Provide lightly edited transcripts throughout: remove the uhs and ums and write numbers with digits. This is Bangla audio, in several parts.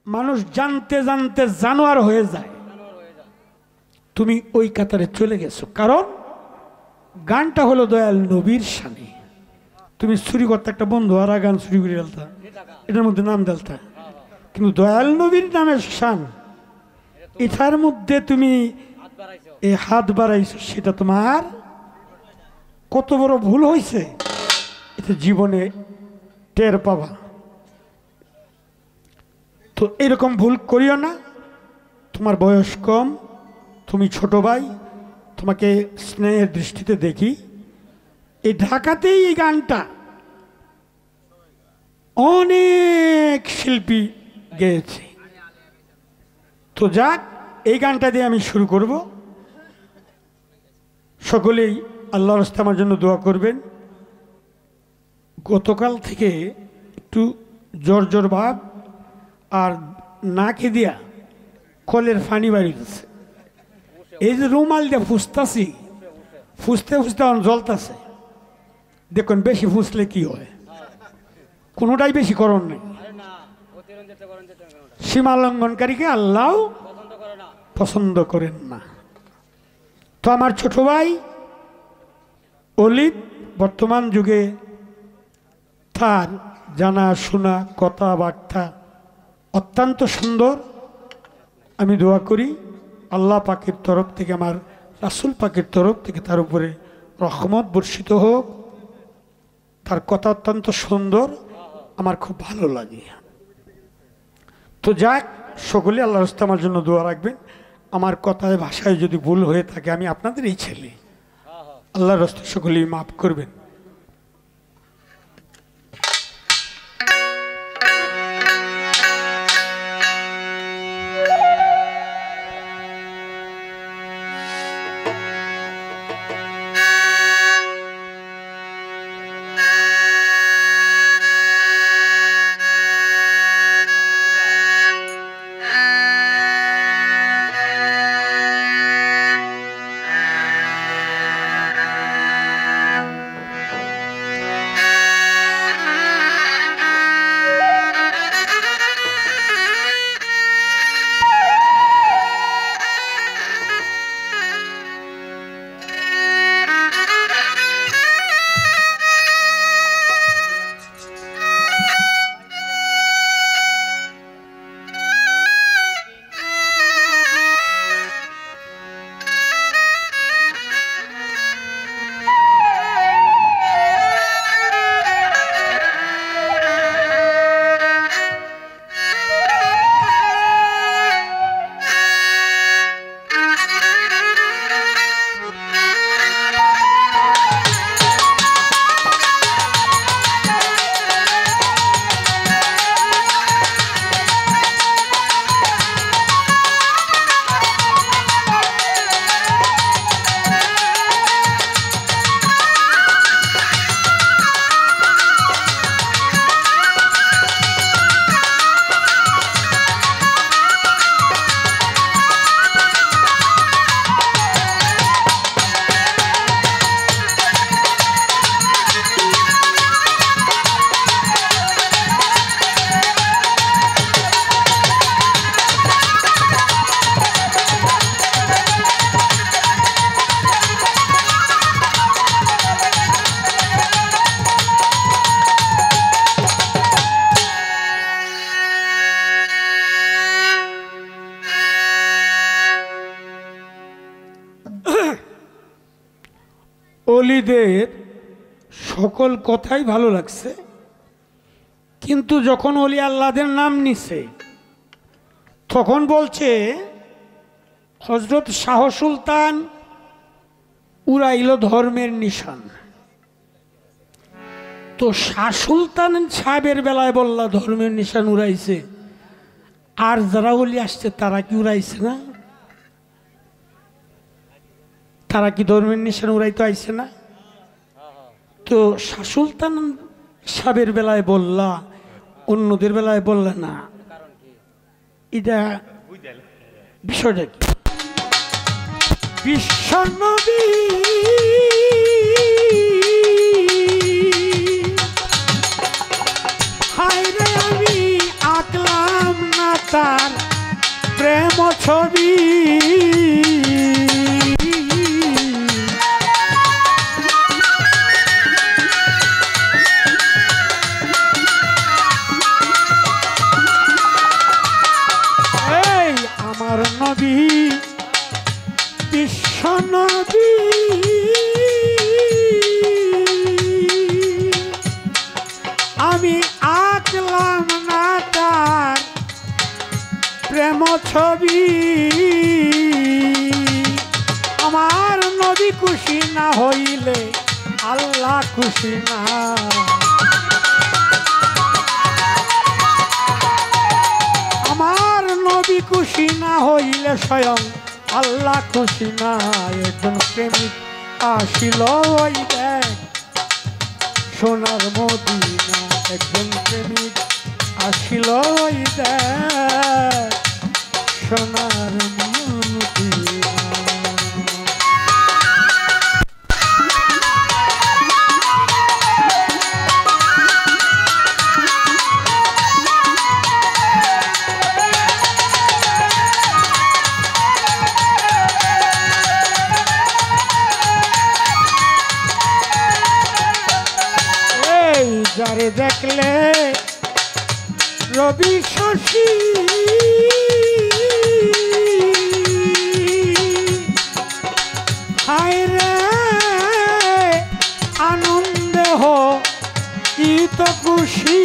মানুষ জানতে জানতে জানোয়ার হয়ে যায়, তুমি ওই কাতারে চলে গেছো। কারণ গানটা হলো দয়াল নবীর শানে। তুমি চুরি করতে একটা বন্ধু আর গান চুরি করে ফেলতা, এটার মধ্যে নাম দেলতা, কিন্তু দয়াল নবীর নামের শান, এটার মধ্যে তুমি এই হাত বাড়াইছো, সেটা তোমার কত বড় ভুল হয়েছে এটা জীবনে টের পাবা। তো এরকম ভুল করিও না। তোমার বয়স কম, তুমি ছোট ভাই, তোমাকে স্নেহের দৃষ্টিতে দেখি। এই ঢাকাতেই এই গানটা অনেক শিল্পী গেয়েছে। তো যাক, এই গানটা দিয়ে আমি শুরু করব। সকলেই আল্লাহর রাস্তায় আমার জন্য দোয়া করবেন। গতকাল থেকে একটু জ্বর জ্বর ভাব আর নাকে দিয়া কলের পানি বাড়িতেছে। এই যে রুমাল দিয়ে ফুসতাছি, ফুসতে ফুসতে জ্বলতেছে। দেখুন বেশি ফুসলে কি হয়, কোনোটাই বেশি করণ নেই। সীমা লঙ্ঘনকারীকে আল্লাহ পছন্দ করেন না। তো আমার ছোট ভাই অলিদ বর্তমান যুগে তার জানা শোনা কথাবার্তা অত্যন্ত সুন্দর। আমি দোয়া করি আল্লাহ পাকের তরফ থেকে, আমার রাসূল পাকের তরফ থেকে তার উপরে রহমত বর্ষিত হোক। তার কথা অত্যন্ত সুন্দর, আমার খুব ভালো লাগে। তো যাক, সকলে আল্লাহর রাস্তায় আমার জন্য দোয়া রাখবেন। আমার কথায় ভাষায় যদি ভুল হয়ে থাকে, আমি আপনাদের এই ছেলে, আল্লাহর রাস্তায় সকলেই মাফ করবেন। অলিদের সকল কথাই ভালো লাগছে, কিন্তু যখন অলি আল্লাহদের নাম নিছে তখন বলছে হযরত শাহ সুলতান উড়াইল ধর্মের নিশান। তো শাহ সুলতান সাহেবের বেলায় বললা ধর্মের নিশান উড়াইছে, আর যারা অলি আসছে তারা কি উড়াইছে না? তারা কি ধর্মের নিশান উড়াইতে আইছে না? তো শাহ সুলতান সাহেবের বেলায় বললা, অন্যদের বেলায় বললে না, এটা বিষয়টা কি? বিশ্বনবী হায়রে আমি আঁকলাম না তার প্রেম ছবি এই আমার নবী বিশ্ব নবী আমি আঁকলাম না তার প্রেম ছবি আমার নবী খুশি না হইলে আল্লাহ খুশি না আমার নবী খুশি না হইলে স্বয়ং আল্লাহ খুশি না একজন প্রেমিক আসিল ওই দেখ সোনার মদিনা একজন প্রেমিক আসিল ওই দেখ সোনার মদিনা যারে দেখলে রবি শশী হায় রে আনন্দে হো কি তো খুশি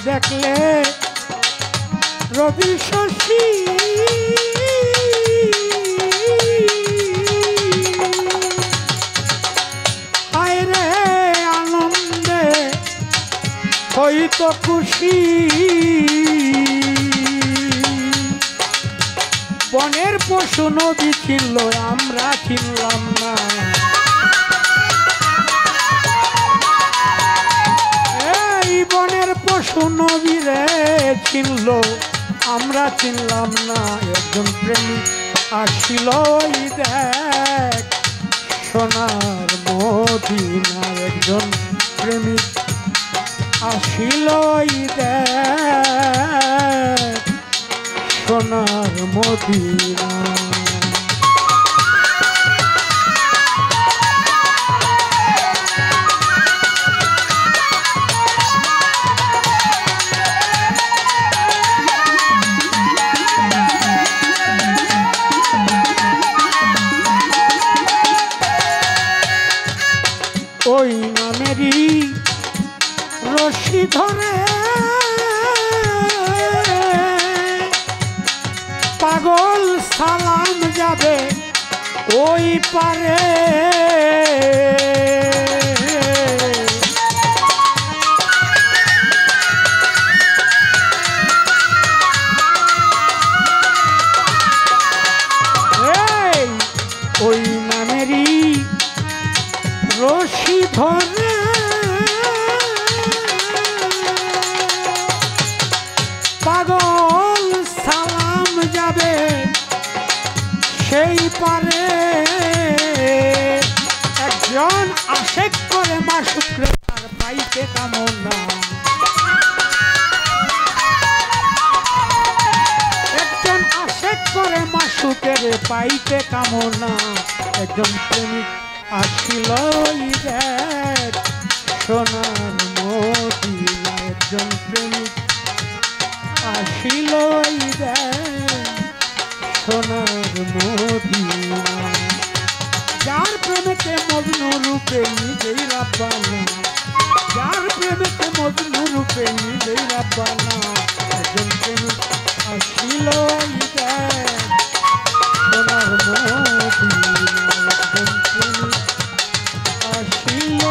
দেখলে রবি শশী হায় রে আনন্দে হইতো খুশি বনের পশু নবী চিনল আমরা চিনলাম না বনের পশু নবীরে চিনল আমরা চিনলাম না একজন প্রেমিক আসিল ওই দেখ সোনার মদিনা একজন প্রেমিক আসিল ওই দেখ সোনার মদিনা ওই নামেরই রশি ধরে পাগল সালাম যাবে ওই পারে ওই নামেরই রশি ধরে পাগল সালাম যাবে সেই পারে একজন আশেক করে মাসুকরে আর পাইতে কামনা একজন আশেক করে মাসুকের পাইতে কামনা একজন প্রেমিক আসিল দেখ সোনার মদিনা একজন প্রেমিক আসিল দেখ সোনার মদিনা যার প্রেমেতে মজনু রূপে নিজেই রাব্বানা যার প্রেমেতে মজনু রূপে নিজেই রাব্বানা একজন প্রেমিক আসিল দেখ সোনার মদিনা একজন প্রেমিক আসিল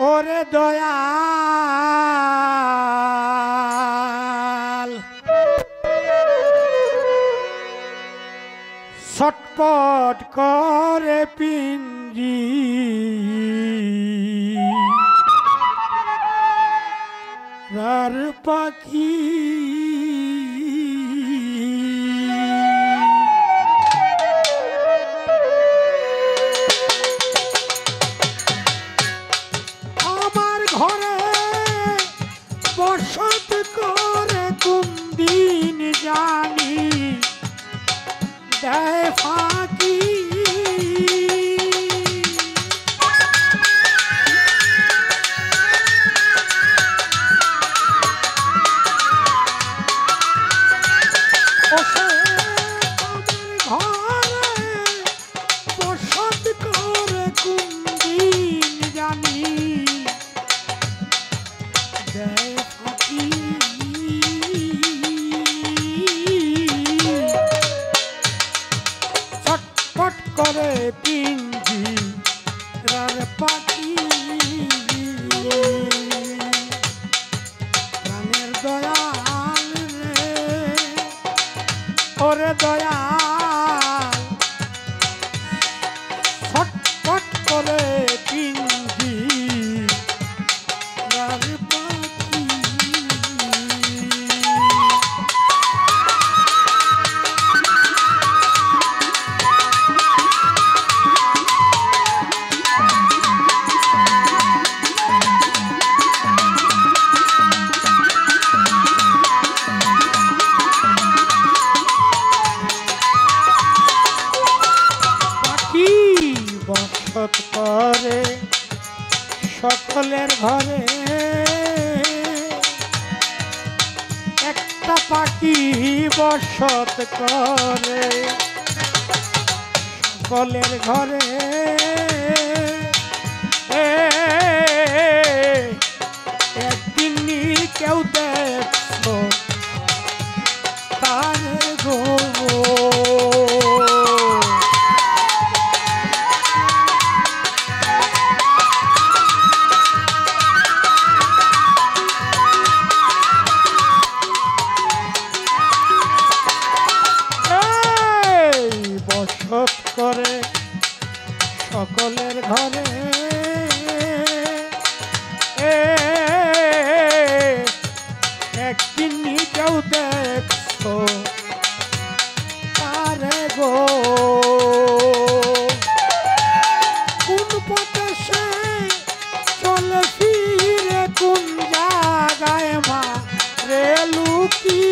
ওরে দয়াল ছটপট করে পিঞ্জি রার পাখি আমার ঘরে বসত করে কোন দিন জানি দেয় ফাঁকি করে পিঞ্জি রার পাখি প্রাণের দয়াল রে ওরে দয়াল ছটপট করে পিঞ্জি রার পাখি বসত করে সকলের ঘরে একটা পাখি বসত করে সকলের ঘরে একদিন কেউ দেখো তার গো করে সকলের ঘরে একদিন কেউ দেখো তারে গো কোন পথে সে চলে ফিরে কোন জায়গায় মা রে লুকি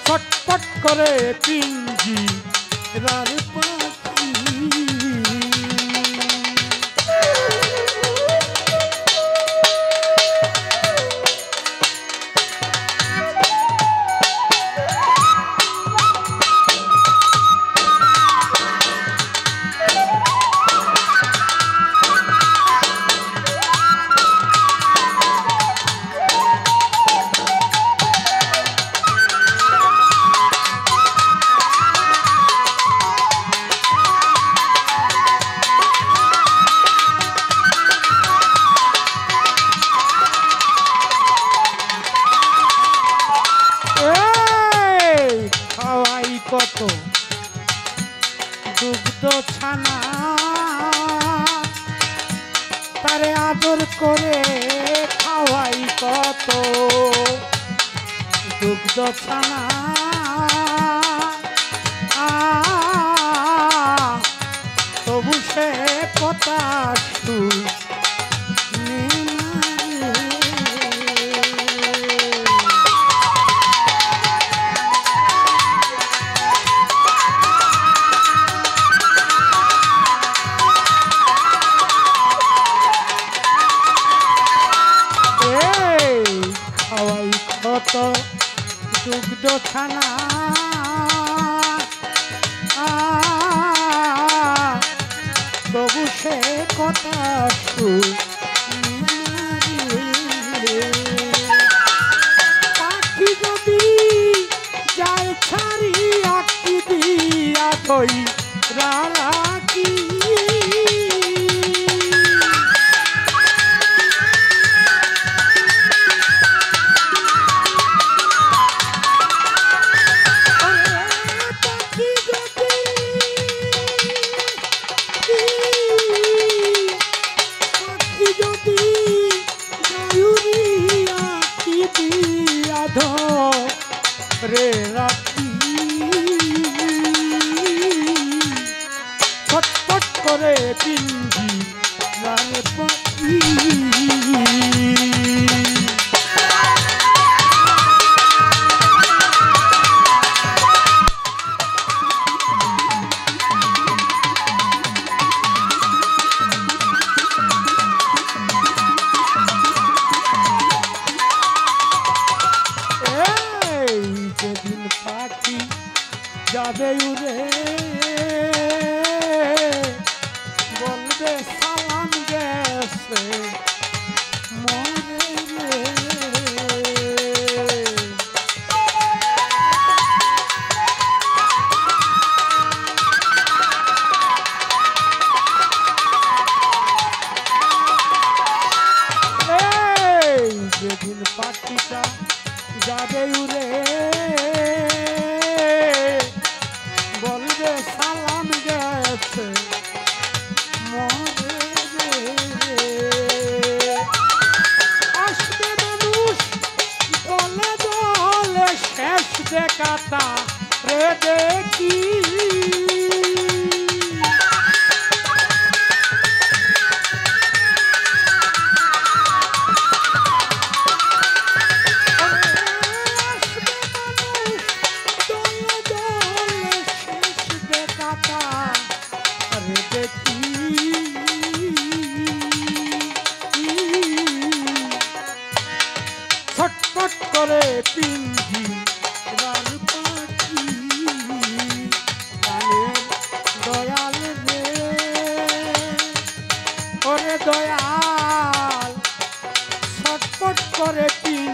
ছটপট করে পিঞ্জি রার পাখি কত দুগ্ধ ছানা তারে আদর করে খাওয়াই কত দুগ্ধ ছানা তবু সে কথা কত দুগ্ধ ছানা তবু সে কথা যাবে উড়ে বলবে সালাম গেছে মরে রে। যেদিন পাখিটা যাবে উড়ে বলবে সালাম গেছে মরে রে। আসবে মানুষ দলে দলে শেষ দেখাতা রে দেখি ছটপট করে পিঞ্জি রার পাখি গানের দয়াল রে ওরে দয়াল ছটপট করে পিঞ্জি